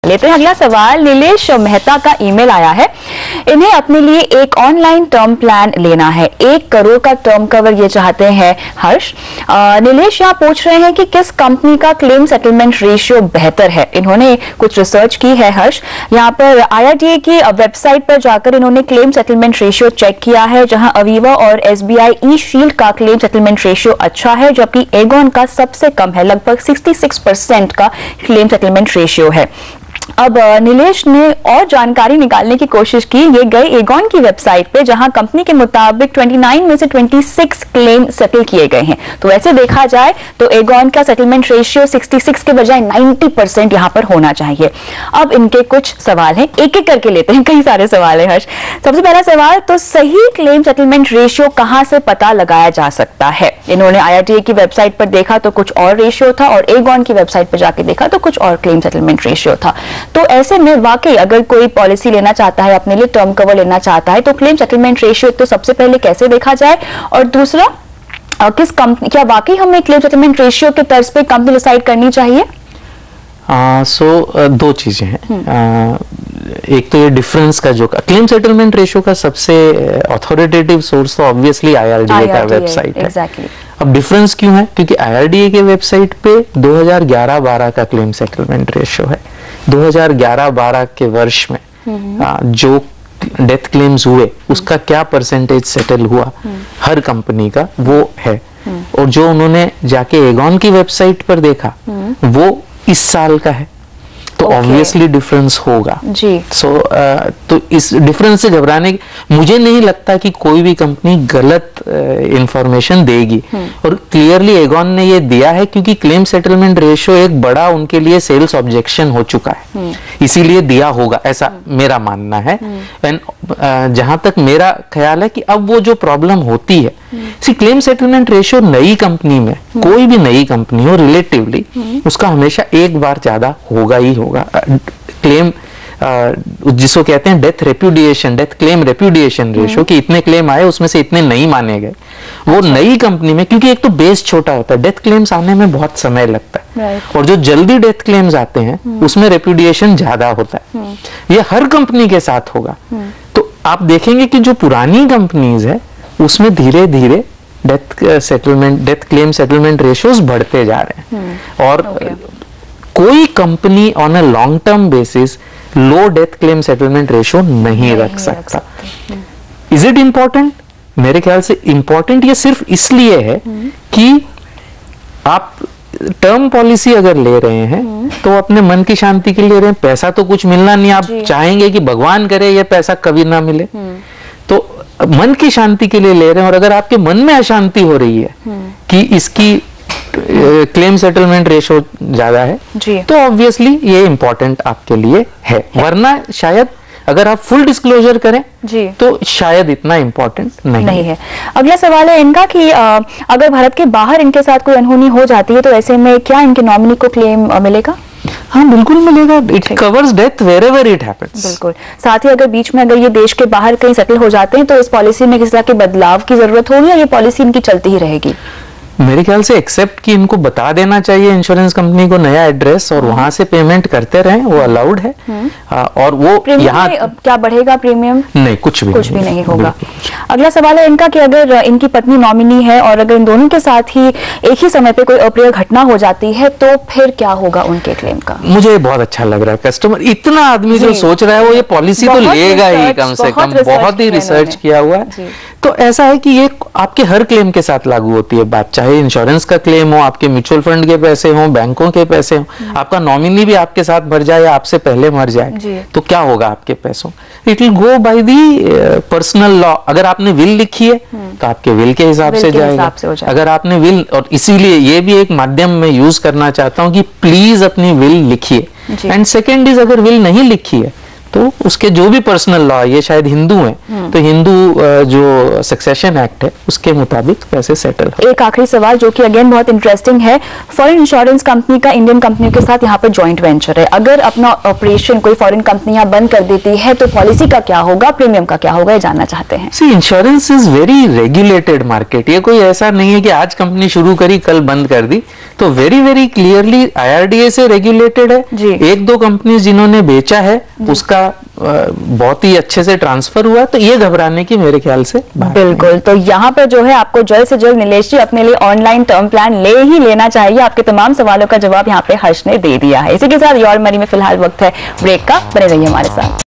लेते हैं अगला सवाल। नीलेश मेहता का ईमेल आया है। इन्हें अपने लिए एक ऑनलाइन टर्म प्लान लेना है। 1 करोड़ का टर्म कवर ये चाहते हैं हर्ष। नीलेश यहाँ पूछ रहे हैं कि किस कंपनी का क्लेम सेटलमेंट रेशियो बेहतर है। इन्होंने कुछ रिसर्च की है हर्ष। यहाँ पर IRDA की वेबसाइट पर जाकर इन्होंने क्लेम सेटलमेंट रेशियो चेक किया है, जहां अवीवा और SBI ई शील्ड का क्लेम सेटलमेंट रेशियो अच्छा है, जबकि एगॉन का सबसे कम है, लगभग 66% का क्लेम सेटलमेंट रेशियो है। अब नीलेश ने और जानकारी निकालने की कोशिश की। ये गए एगॉन की वेबसाइट पे, जहां कंपनी के मुताबिक 29 में से 26 क्लेम सेटल किए गए हैं। तो ऐसे देखा जाए तो एगॉन का सेटलमेंट रेशियो 66 के बजाय 90% यहां पर होना चाहिए। अब इनके कुछ सवाल हैं, एक एक करके लेते हैं, कई सारे सवाल है हर्ष। सबसे पहला सवाल, तो सही क्लेम सेटलमेंट रेशियो कहां से पता लगाया जा सकता है? इन्होंने IRDA की वेबसाइट पर देखा तो कुछ और रेशियो था, और एगॉन की वेबसाइट पर जाके देखा तो कुछ और क्लेम सेटलमेंट रेशियो था। तो ऐसे में वाकई अगर कोई पॉलिसी लेना चाहता है, अपने लिए टर्म कवर लेना चाहता है, तो क्लेम सेटलमेंट रेशियो तो सबसे पहले कैसे देखा जाए, और दूसरा किस कंपनी, क्या वाकई हमें क्लेम सेटलमेंट रेशियो के तर्ज पे कंपनी डिसाइड करनी चाहिए? दो चीजें हैं। एक तो ये डिफरेंस का जो क्लेम सेटलमेंट रेशियो का सबसे अथॉरिटेटिव सोर्स तो ऑब्वियसली IRDA का वेबसाइट है। exactly. अब डिफरेंस क्यों है? क्योंकि IRDA के वेबसाइट पे 2011-12 का क्लेम सेटलमेंट रेशियो है। 2011-12 के वर्ष में जो डेथ क्लेम्स हुए उसका क्या परसेंटेज सेटल हुआ हर कंपनी का, वो है। और जो उन्होंने जाके एगॉन की वेबसाइट पर देखा वो इस साल का है, तो ऑब्वियसली डिफरेंस होगा जी। तो इस डिफरेंस से घबराने, मुझे नहीं लगता कि कोई भी कंपनी गलत इंफॉर्मेशन देगी। और क्लियरली एगॉन ने ये दिया है, क्योंकि क्लेम सेटलमेंट रेशियो एक बड़ा उनके लिए सेल्स ऑब्जेक्शन हो चुका है, इसीलिए दिया होगा, ऐसा मेरा मानना है। जहां तक मेरा ख्याल है कि अब वो जो प्रॉब्लम होती है, क्लेम सेटलमेंट रेशियो नई कंपनी में, कोई भी नई कंपनी हो, रिलेटिवली उसका हमेशा एक बार ज्यादा होगा ही होगा। क्लेम जिसको कहते हैं डेथ क्लेम रेप्यूडिएशन रेशियो, कि इतने क्लेम आए उसमें से इतने नहीं माने गए, वो नई कंपनी में, क्योंकि एक तो बेस छोटा होता है, डेथ क्लेम्स आने में बहुत समय लगता है, और जो जल्दी डेथ क्लेम्स आते हैं उसमें रेप्यूडिएशन ज्यादा होता है। ये हर कंपनी के साथ होगा। तो आप देखेंगे कि जो पुरानी कंपनीज है उसमें धीरे धीरे डेथ क्लेम सेटलमेंट रेशियोज बढ़ते जा रहे हैं। और कोई company on a long term basis low death claim settlement ratio नहीं रख सकता। Is it important? मेरे ख्याल से इंपॉर्टेंट ये सिर्फ इसलिए है कि आप टर्म पॉलिसी अगर ले रहे हैं तो अपने मन की शांति के लिए ले रहे हैं, पैसा तो कुछ मिलना नहीं, आप चाहेंगे कि भगवान करे ये पैसा कभी ना मिले, तो मन की शांति के लिए ले रहे हैं। और अगर आपके मन में अशांति हो रही है कि इसकी क्लेम सेटलमेंट रेशियो ज्यादा है, तो ऑब्वियसली ये इंपॉर्टेंट आपके लिए है। वरना शायद अगर आप फुल डिस्क्लोजर करें तो शायद इतना इंपॉर्टेंट नहीं है। अगला सवाल है इनका कि अगर भारत के बाहर इनके साथ कोई अनहोनी हो जाती है तो ऐसे में क्या इनके नॉमिनी को क्लेम मिलेगा? हाँ बिल्कुल मिलेगा। It covers death wherever it happens. बिल्कुल। साथ ही अगर बीच में अगर ये देश के बाहर कहीं सेटल हो जाते हैं तो इस पॉलिसी में किसी तरह के बदलाव की जरूरत होगी, या ये पॉलिसी इनकी चलती ही रहेगी? मेरे ख्याल से एक्सेप्ट कि इनको बता देना चाहिए इंश्योरेंस कंपनी को नया एड्रेस, और वहां से पेमेंट करते रहें, वो अलाउड है। और वो यहाँ क्या बढ़ेगा प्रीमियम? नहीं, कुछ भी नहीं होगा। अगला सवाल है इनका कि अगर इनकी पत्नी नॉमिनी है और अगर इन दोनों के साथ ही एक ही समय पे कोई अप्रिय घटना हो जाती है तो फिर क्या होगा उनके क्लेम का? मुझे बहुत अच्छा लग रहा है। कस्टमर इतना आदमी जो सोच रहा है वो ये पॉलिसी तो लेगा ही, कम से कम बहुत ही रिसर्च किया हुआ है। तो ऐसा है कि ये आपके हर क्लेम के साथ लागू होती है बात, चाहे इंश्योरेंस का क्लेम हो, आपके म्यूचुअल फंड के पैसे हो, बैंकों के पैसे हो, आपका नॉमिनी भी आपके साथ मर जाए या आपसे पहले मर जाए तो क्या होगा आपके पैसों? It will go by the personal law. अगर आपने विल लिखी है तो आपके विल के हिसाब से जाएगा। अगर आपने विल, और इसीलिए ये भी एक माध्यम में यूज करना चाहता हूँ कि प्लीज अपनी विल लिखिए। एंड सेकेंड इज, अगर विल नहीं लिखी है तो उसके जो भी पर्सनल लॉ, ये शायद हिंदू हैं तो हिंदू जो सक्सेशन एक्ट है उसके मुताबिक पैसे सेटल हो। एक आखिरी सवाल जो कि अगेन बहुत इंटरेस्टिंग है। फॉरेन इंश्योरेंस कंपनी का इंडियन कंपनियों के साथ यहाँ पर जॉइंट वेंचर है, अगर अपना ऑपरेशन कोई फॉरेन कंपनी यहाँ बंद कर देती है तो पॉलिसी का क्या होगा, प्रीमियम का क्या होगा, ये जानना चाहते हैं। See, insurance is very regulated market. ये कोई ऐसा नहीं है कि आज कंपनी शुरू करी कल बंद कर दी। तो वेरी वेरी क्लियरली IRDA से रेगुलेटेड है जी। एक दो कंपनी जिन्होंने बेचा है उसका बहुत ही अच्छे से ट्रांसफर हुआ, तो ये घबराने की मेरे ख्याल से बात नहीं। बिल्कुल, तो यहाँ पर जो है आपको जल्द से जल्द नीलेश जी अपने लिए ऑनलाइन टर्म प्लान ले ही लेना चाहिए। आपके तमाम सवालों का जवाब यहाँ पे हर्ष ने दे दिया है। इसी के साथ योर मनी में फिलहाल वक्त है ब्रेक का, बने रहिए हमारे साथ।